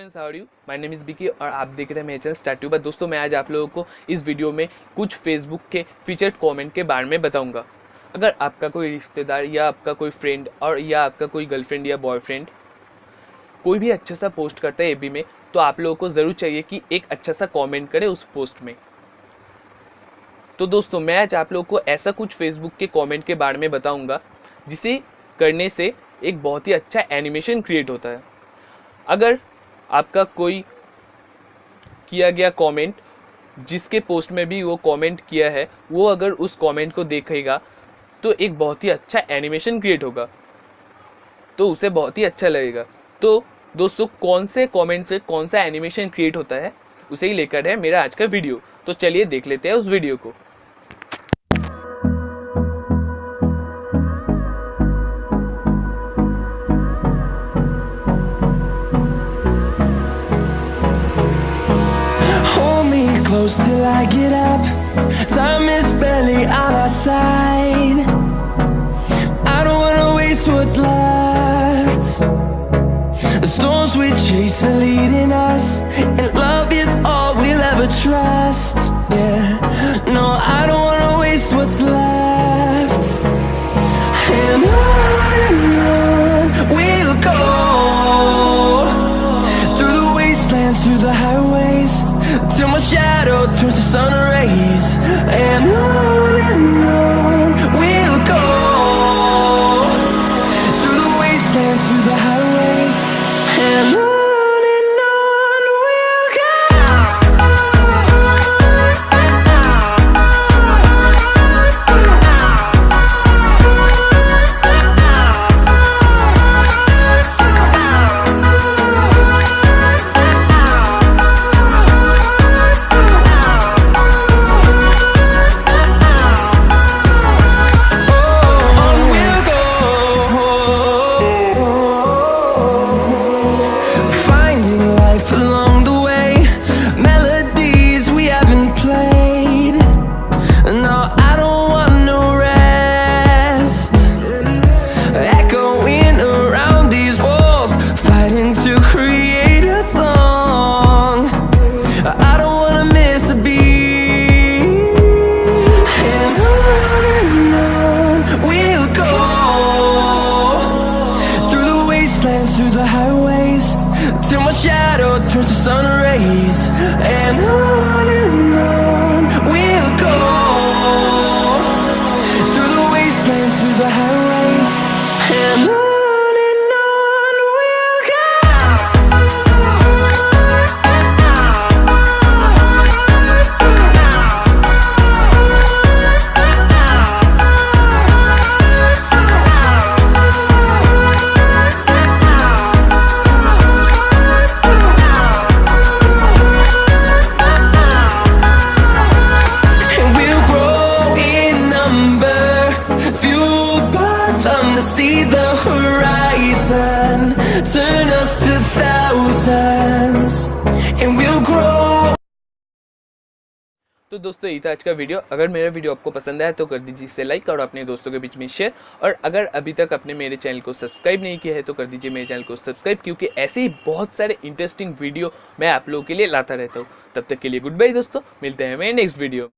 Friends, how are you? My name is Bicky और आप देख रहे हैं मेरे चैनल स्टार्ट ट्यूबर। दोस्तों, मैं आज आप लोगों को इस वीडियो में कुछ फेसबुक के फीचर्ड कमेंट के बारे में बताऊंगा। अगर आपका कोई रिश्तेदार या आपका कोई फ्रेंड और या आपका कोई गर्लफ्रेंड या बॉयफ्रेंड कोई भी अच्छा सा पोस्ट करता है एबी में, तो आप लोगों को ज़रूर चाहिए कि एक अच्छा सा कॉमेंट करे उस पोस्ट में। तो दोस्तों, मैं आज आप लोगों को ऐसा कुछ फेसबुक के कॉमेंट के बारे में बताऊँगा जिसे करने से एक बहुत ही अच्छा एनिमेशन क्रिएट होता है। अगर आपका कोई किया गया कमेंट, जिसके पोस्ट में भी वो कमेंट किया है, वो अगर उस कमेंट को देखेगा तो एक बहुत ही अच्छा एनिमेशन क्रिएट होगा, तो उसे बहुत ही अच्छा लगेगा। तो दोस्तों, कौन से कमेंट से कौन सा एनिमेशन क्रिएट होता है, उसे ही लेकर है मेरा आज का वीडियो। तो चलिए देख लेते हैं उस वीडियो को। Close till I get up. Time is barely on our side. I don't wanna waste what's left. The storms we chase are leading us, and love is all we'll ever trust. Yeah, no, I don't wanna waste what's left. And on we'll go, through the wastelands, through the highways, till my shadow turns to sun rays. And on we'll go, through the wastelands, through the highways. And on we'll go. Through the highways, till my shadow turns to sun rays. And on we'll go, through the wastelands, through the highways. And on we'll go. See the horizon, turn us to thousands, and we'll grow. तो दोस्तों, ये था आज का video. अगर मेरा video आपको पसंद आया तो कर दीजिए इसे लाइक और अपने दोस्तों के बीच में शेयर। और अगर अभी तक आपने मेरे चैनल को सब्सक्राइब नहीं किया है तो कर दीजिए मेरे चैनल को सब्सक्राइब, क्योंकि ऐसे ही बहुत सारे इंटरेस्टिंग वीडियो मैं आप लोगों के लिए लाता रहता हूँ। तब तक के लिए गुड बाय दोस्तों, मिलते हैं मेरे नेक्स्ट वीडियो।